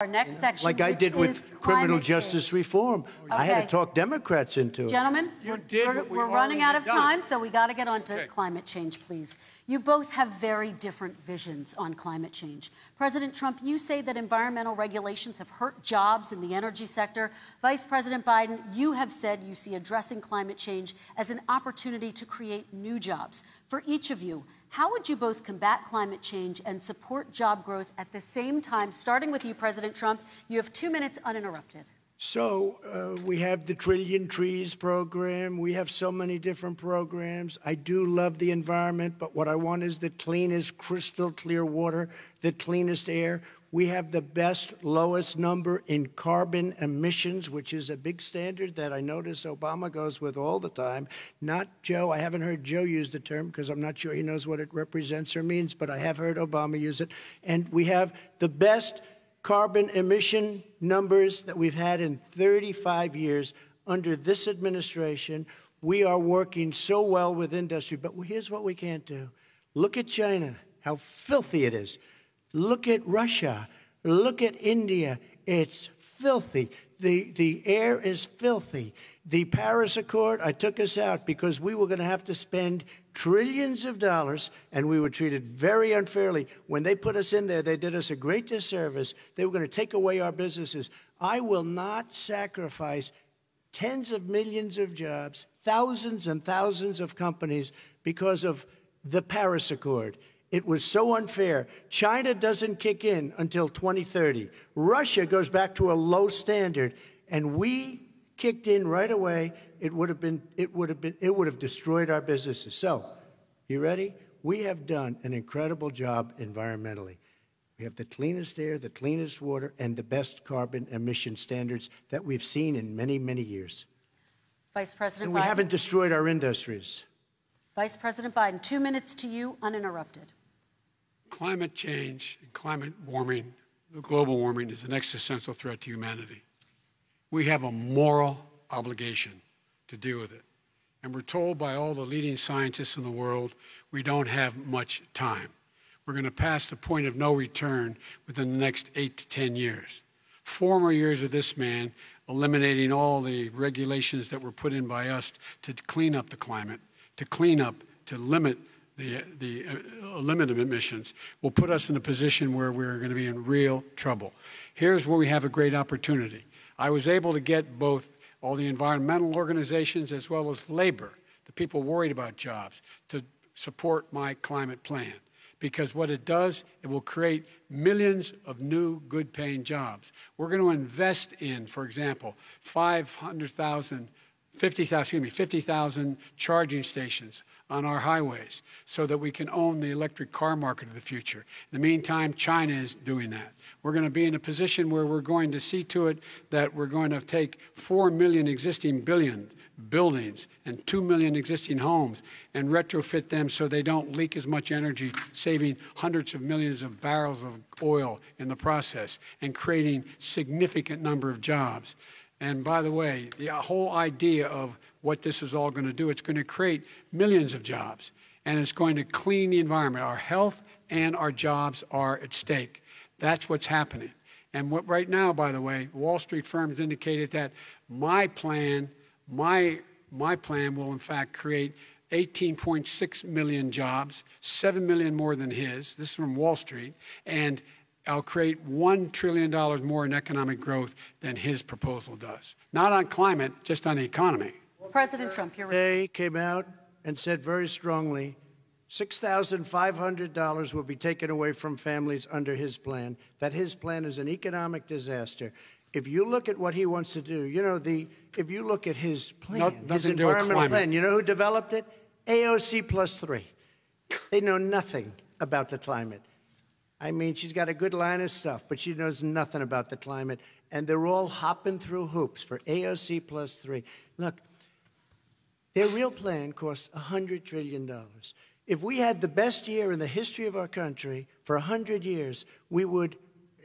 Our next section, like I did with criminal justice reform. Okay. I had to talk Democrats into it. Gentlemen, we're running out of time, so we got to get on to climate change, please. You both have very different visions on climate change. President Trump, you say that environmental regulations have hurt jobs in the energy sector. Vice President Biden, you have said you see addressing climate change as an opportunity to create new jobs. For each of you, how would you both combat climate change and support job growth at the same time? Starting with you, President Trump, you have 2 minutes uninterrupted. So we have the Trillion Trees program. We have so many different programs. I do love the environment, but what I want is the cleanest, crystal clear water, the cleanest air. We have the best, lowest number in carbon emissions, which is a big standard that I notice Obama goes with all the time. Not Joe. I haven't heard Joe use the term because I'm not sure he knows what it represents or means, but I have heard Obama use it. And we have the best carbon emission numbers that we've had in 35 years under this administration. We are working so well with industry, but here's what we can't do. Look at China, how filthy it is. Look at Russia. Look at India. It's filthy. The air is filthy. The Paris Accord, I took us out because we were going to have to spend trillions of dollars, and we were treated very unfairly. When they put us in there, they did us a great disservice. They were going to take away our businesses. I will not sacrifice tens of millions of jobs, thousands and thousands of companies because of the Paris Accord. It was so unfair. China doesn't kick in until 2030. Russia goes back to a low standard, and we kicked in right away. It would have destroyed our businesses. So, you ready? We have done an incredible job environmentally. We have the cleanest air, the cleanest water, and the best carbon emission standards that we've seen in many, many years. Vice President and we Biden. haven't destroyed our industries. Vice President Biden, 2 minutes to you, uninterrupted. Climate change and climate warming, global warming, is an existential threat to humanity. We have a moral obligation to deal with it. And we're told by all the leading scientists in the world we don't have much time. We're going to pass the point of no return within the next 8 to 10 years. 4 more years of this man eliminating all the regulations that were put in by us to clean up the climate, to limit emissions, will put us in a position where we're going to be in real trouble. Here's where we have a great opportunity. I was able to get both all the environmental organizations as well as labor, the people worried about jobs, to support my climate plan. Because what it does, it will create millions of new good-paying jobs. We're going to invest in, for example, 50,000 charging stations on our highways so that we can own the electric car market of the future. In the meantime, China is doing that. We're going to be in a position where we're going to see to it that we're going to take 4 million existing buildings and 2 million existing homes and retrofit them so they don't leak as much energy, saving hundreds of millions of barrels of oil in the process and creating significant number of jobs. And by the way, the whole idea of what this is all going to do, it's going to create millions of jobs, and it's going to clean the environment. Our health and our jobs are at stake. That's what's happening. And right now, by the way, Wall Street firms indicated that my plan will in fact create 18.6 million jobs, 7 million more than his. This is from Wall Street. And I'll create $1 trillion more in economic growth than his proposal does. Not on climate, just on the economy. President Trump, you're They came out and said very strongly, $6,500 will be taken away from families under his plan, that his plan is an economic disaster. If you look at what he wants to do, you know, if you look at his plan, his environmental plan, you know who developed it? AOC plus 3. They know nothing about the climate. I mean, she's got a good line of stuff, but she knows nothing about the climate. And they're all hopping through hoops for AOC plus 3. Look, their real plan costs $100 trillion. If we had the best year in the history of our country for 100 years, we would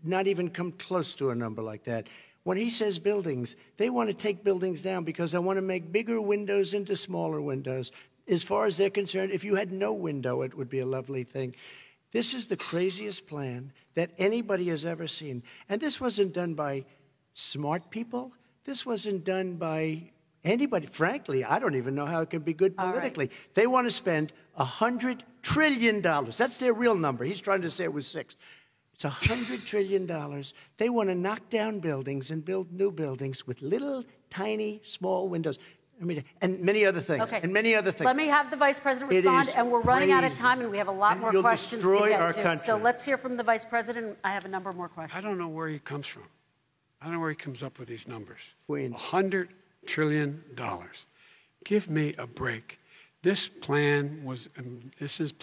not even come close to a number like that. When he says buildings, they want to take buildings down because they want to make bigger windows into smaller windows. As far as they're concerned, if you had no window, it would be a lovely thing. This is the craziest plan that anybody has ever seen. And this wasn't done by smart people. This wasn't done by anybody. Frankly, I don't even know how it can be good politically. Right. They want to spend $100 trillion. That's their real number. He's trying to say it was 6. It's $100 trillion. They want to knock down buildings and build new buildings with little, tiny, small windows. I mean, and many other things. Okay. And many other things. Let me have the Vice President respond, and we're running out of time, and we have a lot more questions to get to. Country. So let's hear from the Vice President. I have a number more questions. I don't know where he comes from. I don't know where he comes up with these numbers. Queens. $100 trillion. Give me a break. This plan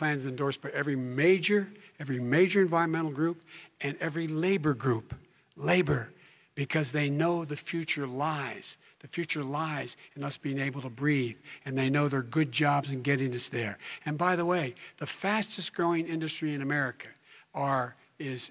endorsed by every major environmental group and every labor group. Labor, because they know the future lies. The future lies in us being able to breathe, and they know there are good jobs in getting us there. And by the way, the fastest growing industry in America is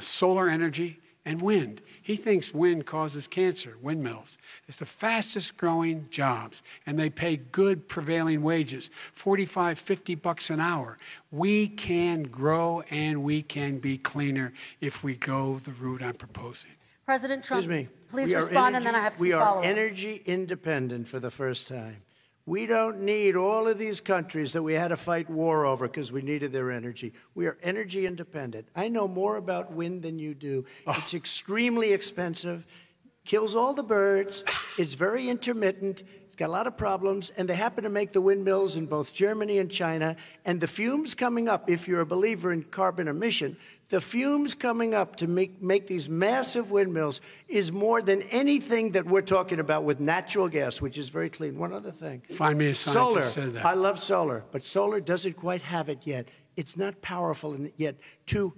solar energy and wind. He thinks wind causes cancer, windmills. It's the fastest growing jobs, and they pay good prevailing wages, $45, $50 an hour. We can grow and we can be cleaner if we go the route I'm proposing. President Trump, please respond, and then I have some follow-up. We are energy independent for the first time. We don't need all of these countries that we had to fight war over because we needed their energy. We are energy independent. I know more about wind than you do. It's extremely expensive, kills all the birds, it's very intermittent, it's got a lot of problems, and they happen to make the windmills in both Germany and China. And the fumes coming up, if you're a believer in carbon emission, the fumes coming up to make these massive windmills is more than anything that we're talking about with natural gas, which is very clean. One other thing. Find me a scientist who said that. I love solar, but solar doesn't quite have it yet. It's not powerful yet to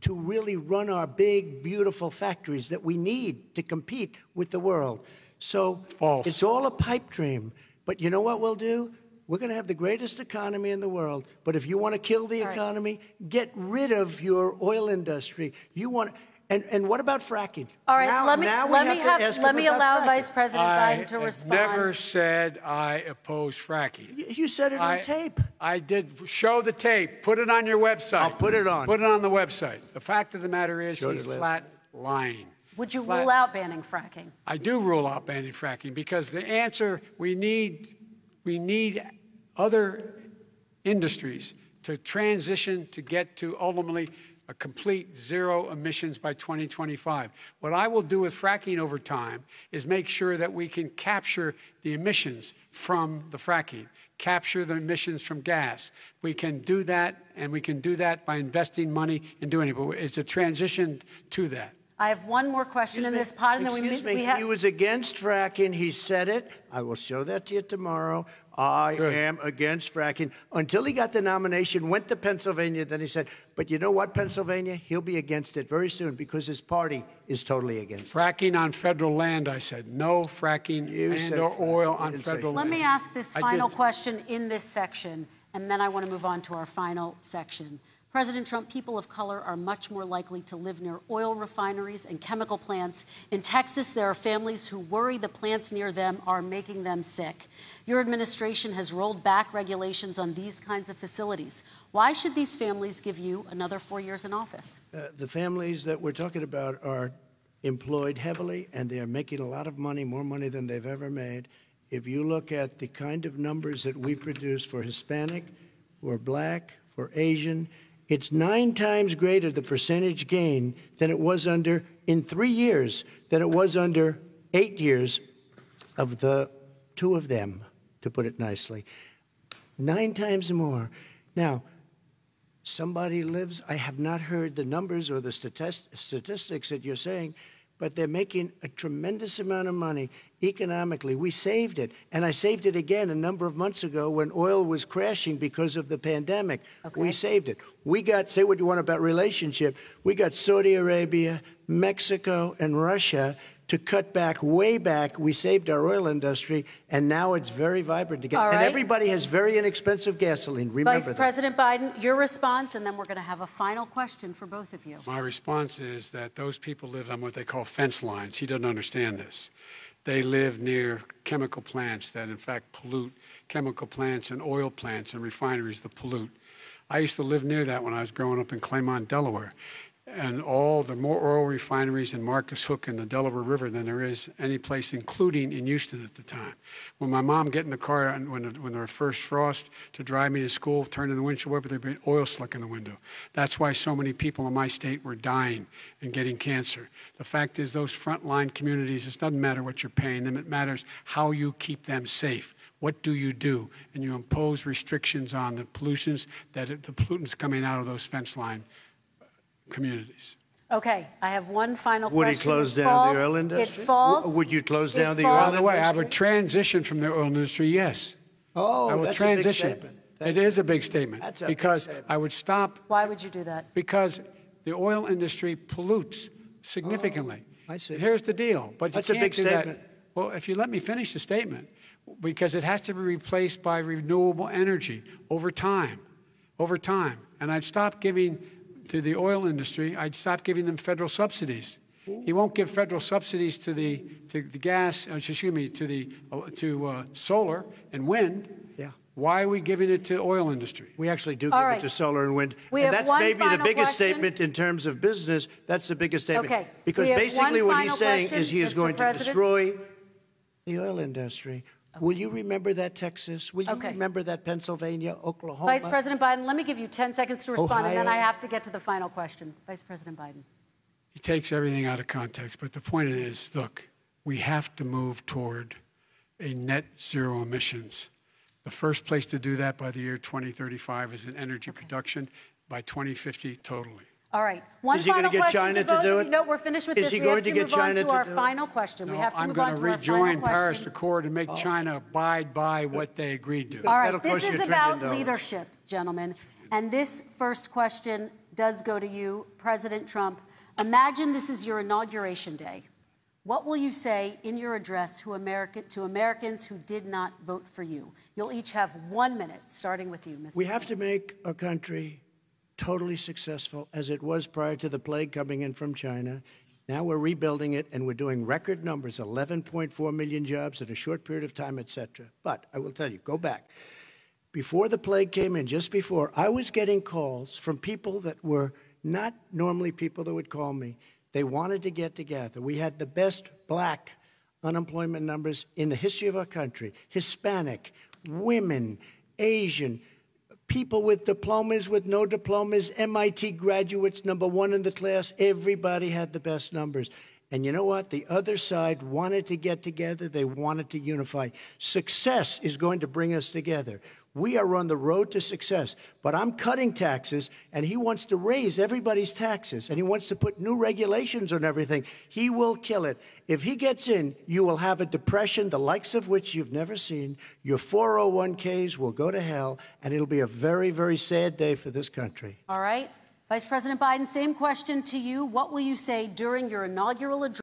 really run our big, beautiful factories that we need to compete with the world. So false. It's all a pipe dream. But you know what we'll do? We're going to have the greatest economy in the world. But if you want to kill the economy, get rid of your oil industry. You want, and what about fracking? All right, let me allow Vice President Biden to respond. I never said I oppose fracking. You said it on tape. I did. Show the tape. Put it on your website. I'll put it on. Put it on the website. The fact of the matter is he's flat lying. Would you rule out banning fracking? I do rule out banning fracking because the answer, we need other industries to transition to get to ultimately a complete zero emissions by 2025. What I will do with fracking over time is make sure that we can capture the emissions from the fracking, capture the emissions from gas. We can do that, and we can do that by investing money in doing it. But it's a transition to that. I have one more question in this pod, and then we have... He was against fracking. He said it. I will show that to you tomorrow. I am against fracking. Until he got the nomination, went to Pennsylvania, then he said, but you know what, Pennsylvania? He'll be against it very soon because his party is totally against it. Fracking on federal land, I said. No fracking or oil on federal land. Let me ask this final question in this section, and then I want to move on to our final section. President Trump, people of color are much more likely to live near oil refineries and chemical plants. In Texas, there are families who worry the plants near them are making them sick. Your administration has rolled back regulations on these kinds of facilities. Why should these families give you another 4 years in office? The families that we're talking about are employed heavily, and they're making a lot of money, more money than they've ever made. If you look at the kind of numbers that we produce for Hispanic, for Black, for Asian, it's 9 times greater, the percentage gain, than it was in 3 years, than it was under 8 years of the 2 of them, to put it nicely. 9 times more. Now, somebody lives, I have not heard the numbers or the statistics that you're saying, but they're making a tremendous amount of money economically. We saved it, and I saved it again a number of months ago when oil was crashing because of the pandemic. We saved it. We got, say what you want about relationship, we got Saudi Arabia, Mexico, and Russia to cut back, way back. We saved our oil industry, and now it's very vibrant again. All right. And everybody has very inexpensive gasoline. Remember Vice President Biden, your response, and then we're going to have a final question for both of you. My response is that those people live on what they call fence lines. He doesn't understand this. They live near chemical plants that, in fact, pollute, chemical plants and oil plants and refineries that pollute. I used to live near that when I was growing up in Claymont, Delaware. And more oil refineries in Marcus Hook and the Delaware River than there is any place, including in Houston at the time. When my mom get in the car and when there was first frost to drive me to school, turn in the windshield wiper, there'd be oil slick in the window. That's why so many people in my state were dying and getting cancer. The fact is, those frontline communities, it doesn't matter what you're paying them, it matters how you keep them safe. What do? And you impose restrictions on the pollutants the pollutants coming out of those fence line communities. Okay, I have one final question. Would he close down the oil industry? It falls. Would you close down the oil By industry? the way, I would transition from the oil industry, yes. Oh, I would that's transition. a big statement. It is a big statement. That's a because big statement. I would stop. Why would you do that? Because the oil industry pollutes significantly. Oh, I see. Here's the deal. But That's you a can't big do statement. that. Well, if you let me finish the statement, because it has to be replaced by renewable energy over time. And I'd stop giving to the oil industry, I'd stop giving them federal subsidies. He won't give federal subsidies to the solar and wind. Yeah. Why are we giving it to oil industry? We actually do give All right. it to solar and wind. We And have that's one maybe the final biggest question. statement in terms of business. That's the biggest statement. Okay. Because We have basically one what he's final saying question, is he is Mr. going to President. destroy the oil industry. Will you remember that, Texas? Will you Okay. remember that, Pennsylvania, Oklahoma? Vice President Biden, let me give you 10 seconds to respond, and then I Ohio. have to get to the final question. Vice President Biden. He takes everything out of context. But the point is, look, we have to move toward a net zero emissions. The first place to do that by the year 2035 is in energy production, by 2050 totally. All right. One Is he final gonna get question China to to both do of it? you. No, we're finished with Is this. he We going have to to get move China on to to our do it? final question. We have to I'm move going on to to our final rejoin Paris question. Accord and make China abide by what they agreed to. All That'll right, this cost you is $1 about trillion. leadership, gentlemen. And this first question does go to you, President Trump. Imagine this is your inauguration day. What will you say in your address to Americans who did not vote for you? You'll each have 1 minute, starting with you, Mr. We have to make our country totally successful as it was prior to the plague coming in from China. Now we're rebuilding it, and we're doing record numbers, 11.4 million jobs in a short period of time, et cetera. But I will tell you, go back. Before the plague came in, just before, I was getting calls from people that were not normally people that would call me. They wanted to get together. We had the best black unemployment numbers in the history of our country. Hispanic, women, Asian, people with diplomas, with no diplomas, MIT graduates, #1 in the class. Everybody had the best numbers. And you know what? The other side wanted to get together. They wanted to unify. Success is going to bring us together. We are on the road to success. But I'm cutting taxes, and he wants to raise everybody's taxes, and he wants to put new regulations on everything. He will kill it. If he gets in, you will have a depression, the likes of which you've never seen. Your 401ks will go to hell, and it'll be a very, very sad day for this country. All right. Vice President Biden, same question to you. What will you say during your inaugural address?